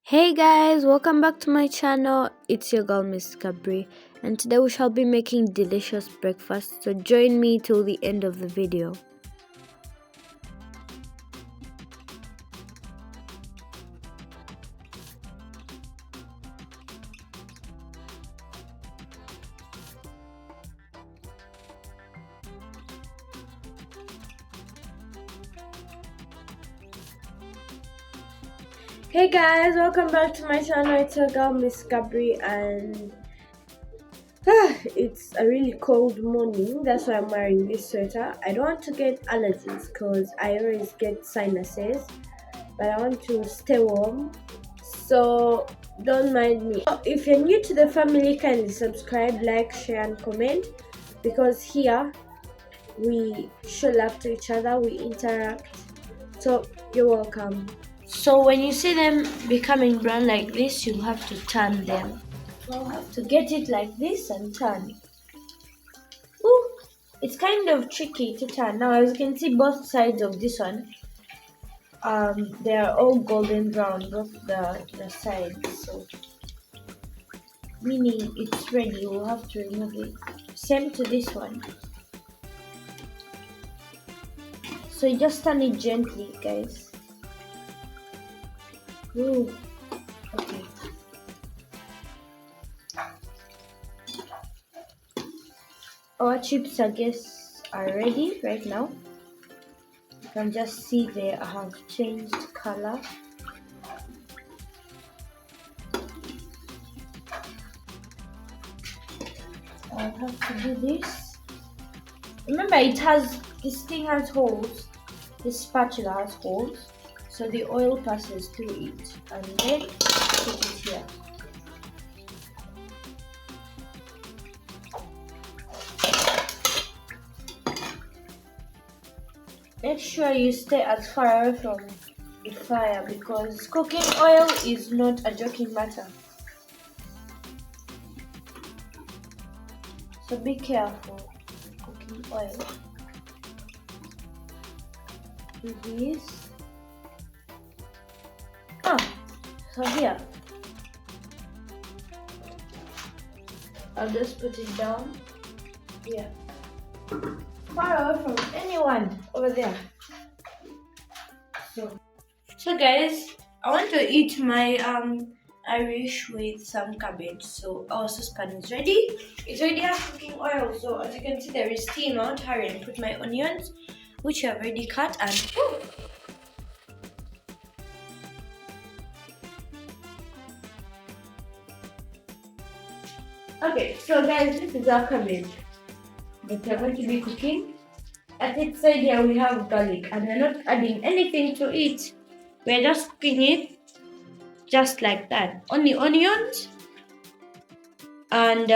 Hey guys, welcome back to my channel. It's your girl Miss Cabri, and today we shall be making delicious breakfast, so join me till the end of the video. Hey guys, welcome back to my channel. It's your girl Miss Cabri, and it's a really cold morning. That's why I'm wearing this sweater. I don't want to get allergies because I always get sinuses, but I want to stay warm, so don't mind me. If you're new to the family, kindly subscribe, like, share and comment, because here we show love to each other, we interact, so you're welcome. So when you see them becoming brown like this, you'll have to turn them. You'll have to get it like this and turn it. Ooh, it's kind of tricky to turn. Now as you can see, both sides of this one, they are all golden brown, both the sides, so meaning it's ready. We'll have to remove it. Same to this one. So you just turn it gently, guys. Ooh, okay. Our chips, I guess, are ready right now. You can just see they have changed color. I'll have to do this. Remember, this thing has holes. This spatula has holes, so the oil passes through it, and then put it here. Make sure you stay as far away from the fire, because cooking oil is not a joking matter. So be careful cooking oil. Do this. So here, I'll just put it down here, far away from anyone over there. So guys, I want to eat my Irish with some cabbage. So our saucepan is ready. It's already has cooking oil. So as you can see, there is steam out. Hurry and put my onions, which I've already cut, and okay, so guys, this is our cabbage that we're going to be cooking. At its side here we have garlic, and we're not adding anything to it. We're just cooking it just like that. Only onions and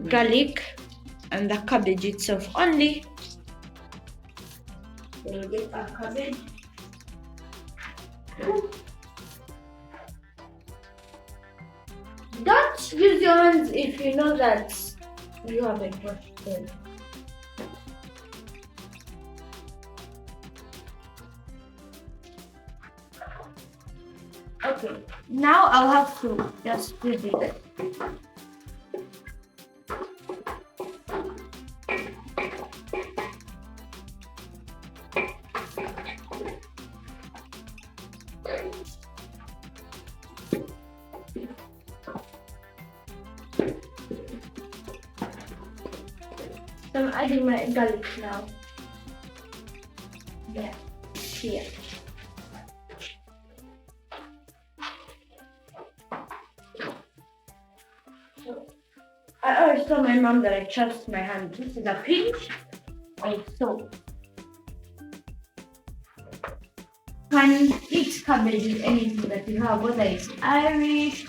garlic and the cabbage itself only. We'll get our cabbage. Don't use your hands if you know that you haven't washed them. Okay, now I'll have to just do this. So I'm adding my garlic now. Yeah, here. So I always told my mom that I trust my hand. This is a pinch of soap. You can eat cabbage with anything that you have, whether it's Irish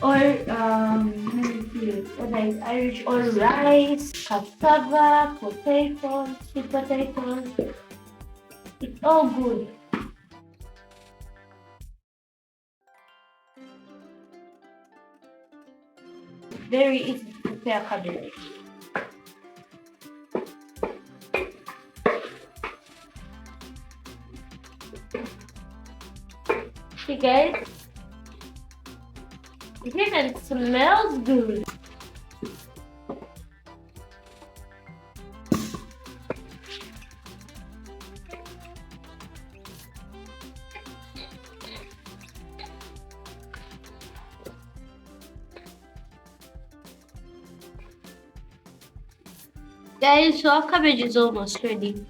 or rice, cassava, potatoes, sweet potatoes. It's all good. Very easy to prepare cabbage. See guys, it even smells good. Guys, so our cabbage is almost ready.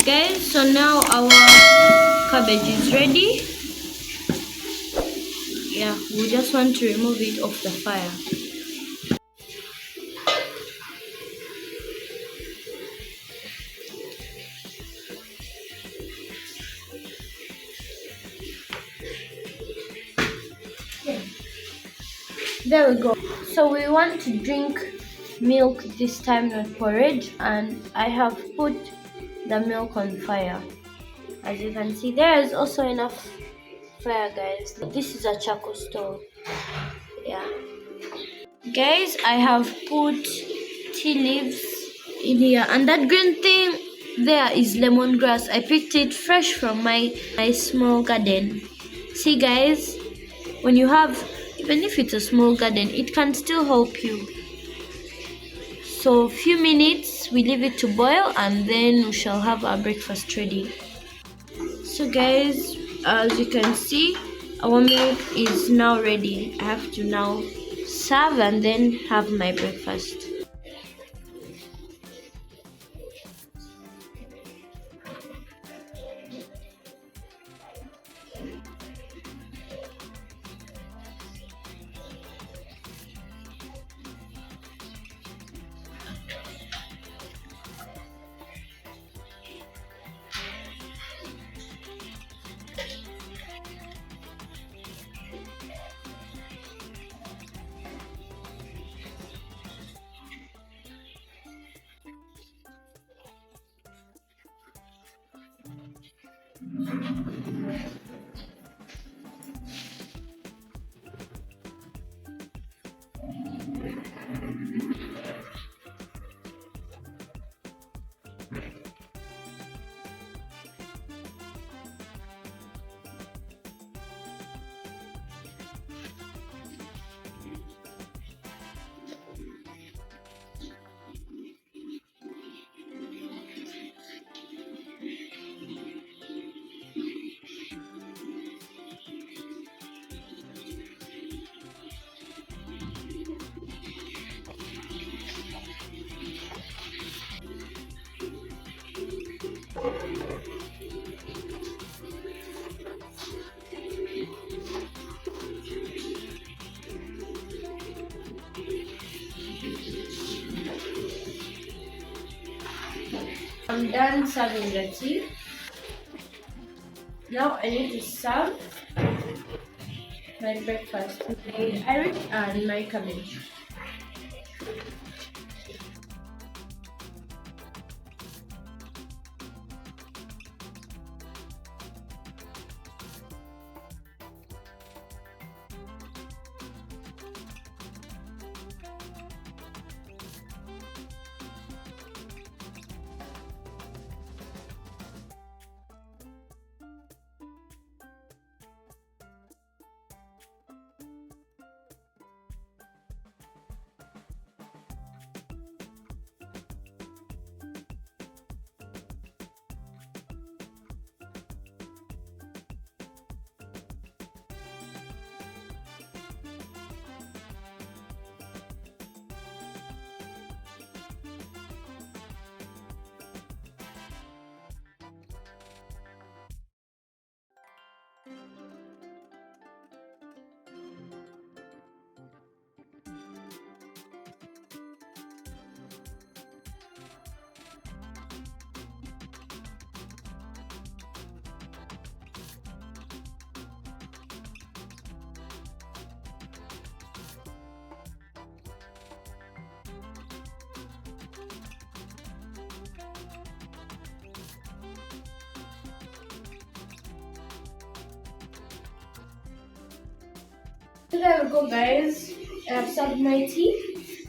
Guys, so now our cabbage is ready. Yeah, we just want to remove it off the fire. There we go. So we want to drink milk this time, not porridge, and I have put the milk on fire. As you can see, there is also enough fire, guys. This is a charcoal stove. Yeah. Guys, I have put tea leaves in here, and that green thing there is lemongrass. I picked it fresh from my small garden. See guys, when you have, even if it's a small garden, it can still help you. So a few minutes we leave it to boil, and then we shall have our breakfast ready. So guys, as you can see, our milk is now ready. I have to now serve and then have my breakfast. I'm done serving the tea. Now I need to serve my breakfast. My Irish and my cabbage. So there we go, guys. I have served my tea.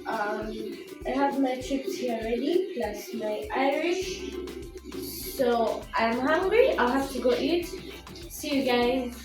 Um, I have my chips here ready, plus my Irish. So I'm hungry. I'll have to go eat. See you guys.